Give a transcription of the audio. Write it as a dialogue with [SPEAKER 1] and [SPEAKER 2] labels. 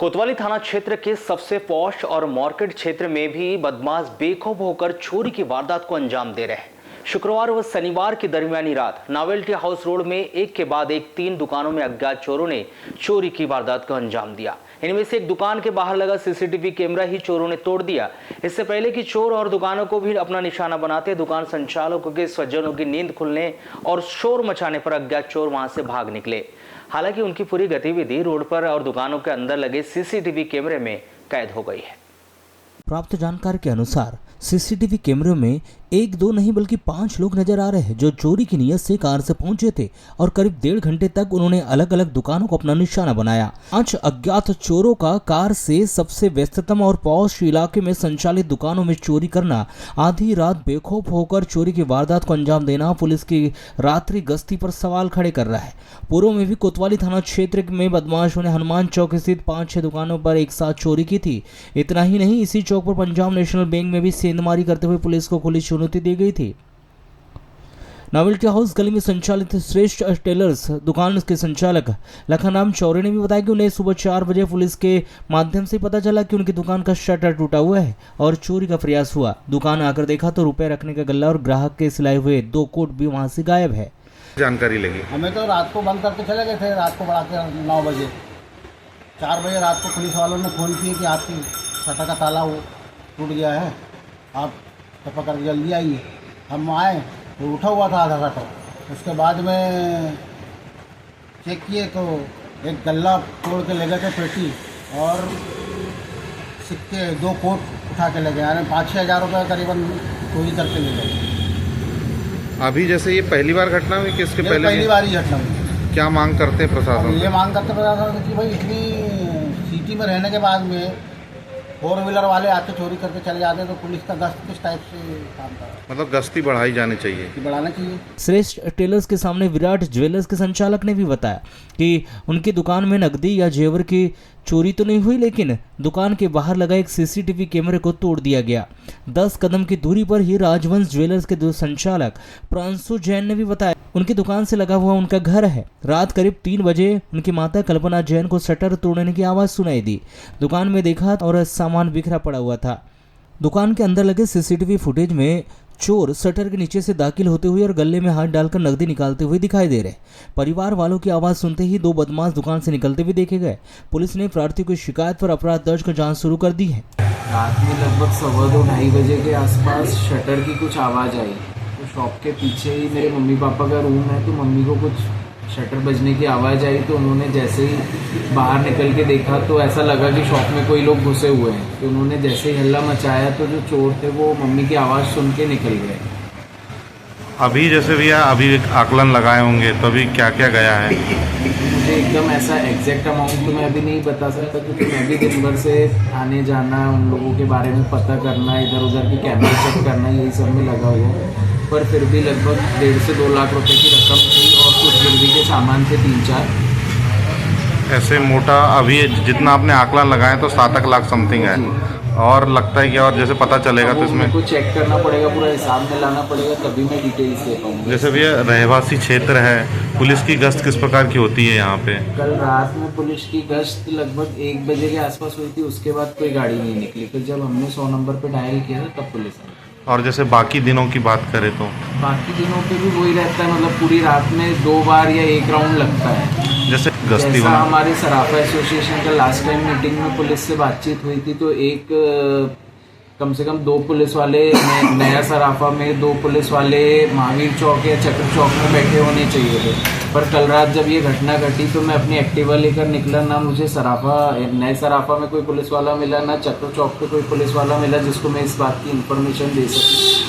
[SPEAKER 1] कोतवाली थाना क्षेत्र के सबसे पॉश और मार्केट क्षेत्र में भी बदमाश बेखौफ होकर चोरी की वारदात को अंजाम दे रहे हैं। शुक्रवार व शनिवार की दरमियानी रात नॉवेल्टी हाउस रोड में एक के बाद एक 3 दुकानों में अज्ञात चोरों ने चोरी की वारदात को अंजाम दिया। इनमें से एक दुकान के बाहर लगा सीसीटीवी कैमरा ही चोरों ने तोड़ दिया। इससे पहले कि चोर और दुकानों को भी अपना निशाना बनाते, दुकान संचालकों के स्वजनों की नींद खुलने और शोर मचाने पर अज्ञात चोर वहां से भाग निकले। हालांकि उनकी पूरी गतिविधि रोड पर और दुकानों के अंदर लगे सीसीटीवी कैमरे में कैद हो गई है।
[SPEAKER 2] प्राप्त जानकारी के अनुसार सीसीटीवी कैमरे में 1-2 नहीं बल्कि 5 लोग नजर आ रहे हैं जो चोरी की नियत से कार से पहुंचे थे और करीब 1.5 घंटे तक उन्होंने अलग अलग दुकानों को अपना निशाना बनाया। 5 अज्ञात चोरों का कार से सबसे व्यस्ततम और पॉश इलाके में संचालित दुकानों में चोरी करना, आधी रात बेखौफ होकर चोरी की वारदात को अंजाम देना पुलिस की रात्रि गश्ती पर सवाल खड़े कर रहा है। पूर्व में भी कोतवाली थाना क्षेत्र में बदमाशों ने हनुमान चौक स्थित 5-6 दुकानों पर एक साथ चोरी की थी। इतना ही नहीं, इसी चौक पर पंजाब नेशनल बैंक में भी सेंधमारी करते हुए पुलिस को खुली चुनौती दी गई थी। नॉवेल्टी हाउस गली में संचालित श्रेष्ठ टेलर्स दुकान के संचालक लखनराम चौरे ने भी बताया कि उन्हें सुबह 4 बजे पुलिस के माध्यम से पता चला कि उनकी दुकान का शटर टूटा हुआ है और चोरी का प्रयास हुआ। दुकान आकर देखा तो रुपए रखने का गल्ला और ग्राहक के सिलाए हुए 2 कोट भी वहां से गायब है।
[SPEAKER 3] जानकारी लगी,
[SPEAKER 4] हमें तो रात को बंद करके चले गए थे, रात को बढ़ा के 9 बजे 4 बजे रात को पुलिस वालों ने फ़ोन किए कि आपकी शटर का ताला वो टूट गया है, आप कृपा करके जल्दी आइए। हम आए तो उठा हुआ था आधा शटर। उसके बाद में चेक किए तो एक गल्ला तोड़ के ले गए थे पेटी और सिक्के 2 कोट उठा के ले गए, यानी 5-6 हज़ार रुपये करीबन चोरी करके ले गए।
[SPEAKER 3] अभी जैसे ये पहली बार घटना हुई कि इसके पहले
[SPEAKER 4] पहली बार ही घटना हुई।
[SPEAKER 3] क्या मांग करते हैं प्रशासन?
[SPEAKER 4] ये मांग करते प्रशासन कि भाई इतनी सिटी में रहने के बाद में 4 व्हीलर वाले आके चोरी करके चले जाते हैं, तो पुलिस का गश्त किस टाइप से काम कर रहा है?
[SPEAKER 3] मतलब गश्ती बढ़ाई जानी चाहिए,
[SPEAKER 4] बढ़ाना चाहिए।
[SPEAKER 2] श्रेष्ठ टेलर्स के सामने विराट ज्वेलर्स के संचालक ने भी बताया कि उनकी दुकान में नकदी या जेवर की चोरी तो नहीं हुई, लेकिन दुकान के बाहर लगा एक सीसीटीवी कैमरे को तोड़ दिया गया। 10 कदम की दूरी पर ही राजवंश ज्वेलर्स के संचालक प्रांशु जैन ने भी बताया उनकी दुकान से लगा हुआ उनका घर है। रात करीब 3 बजे उनकी माता कल्पना जैन को शटर तोड़ने की आवाज़ सुनाई दी। दुकान में देखा और सामान बिखरा पड़ा हुआ था। दुकान के अंदर लगे सीसीटीवी फुटेज में चोर शटर के नीचे से दाखिल होते हुए और गले में हाथ डालकर नकदी निकालते हुए दिखाई दे रहे। परिवार वालों की आवाज़ सुनते ही 2 बदमाश दुकान से निकलते हुए देखे गए। पुलिस ने प्रार्थी की शिकायत पर अपराध दर्ज कर जांच शुरू कर दी है।
[SPEAKER 5] रात में लगभग 2:15-2:30 बजे के आसपास शटर की कुछ आवाज़ आई। तो शॉप के पीछे ही मेरे मम्मी पापा का रूम है, तो मम्मी को कुछ शटर बजने की आवाज़ आई। तो उन्होंने जैसे ही बाहर निकल के देखा तो ऐसा लगा कि शॉप में कोई लोग घुसे हुए हैं। तो उन्होंने जैसे ही हल्ला मचाया तो जो चोर थे वो मम्मी की आवाज़ सुन के निकल गए।
[SPEAKER 3] अभी जैसे भैया अभी आकलन लगाए होंगे तो अभी क्या क्या गया है?
[SPEAKER 5] मुझे एकदम ऐसा एग्जैक्ट अमाउंट तो मैं अभी नहीं बता सकता, क्योंकि मैं भी दिन भर से आने जाना, उन लोगों के बारे में पता करना, इधर उधर की कैमरे चेक करना, यही सब में लगा हुआ। पर फिर भी लगभग 1.5 से 2 लाख रुपए की रकम थी और कुछ गिरवी के सामान थे 3-4।
[SPEAKER 3] ऐसे मोटा अभी जितना आपने आकलन लगाए तो 7 लाख समथिंग है, और लगता है कि और जैसे पता चलेगा तो इसमें
[SPEAKER 5] कुछ चेक करना पड़ेगा, पूरा हिसाब में लाना पड़ेगा, तभी मैं डिटेल्स दे पाऊँगा।
[SPEAKER 3] जैसे भैया रहवासी क्षेत्र है, पुलिस की गश्त किस प्रकार की होती है यहाँ पे?
[SPEAKER 5] कल रात में पुलिस की गश्त लगभग 1 बजे के आसपास हुई थी। उसके बाद कोई गाड़ी नहीं निकली। फिर जब हमने 100 नंबर पे डायल किया तब पुलिस आई।
[SPEAKER 3] और जैसे बाकी दिनों की बात करें तो
[SPEAKER 5] बाकी दिनों पे भी वही रहता है, मतलब पूरी रात में 2 बार या 1 राउंड लगता है।
[SPEAKER 3] जैसे गश्ती
[SPEAKER 5] जैसा हमारे सराफा एसोसिएशन का लास्ट टाइम मीटिंग में पुलिस से बातचीत हुई थी, तो एक कम से कम 2 पुलिस वाले नया सराफा में, 2 पुलिस वाले महावीर चौक या चक्र चौक में बैठे होने चाहिए थे। पर कल रात जब ये घटना घटी तो मैं अपनी एक्टिवा लेकर निकला, ना मुझे नए सराफा में कोई पुलिस वाला मिला, ना चक्र चौक पे कोई पुलिस वाला मिला जिसको मैं इस बात की इन्फॉर्मेशन दे सकूँ।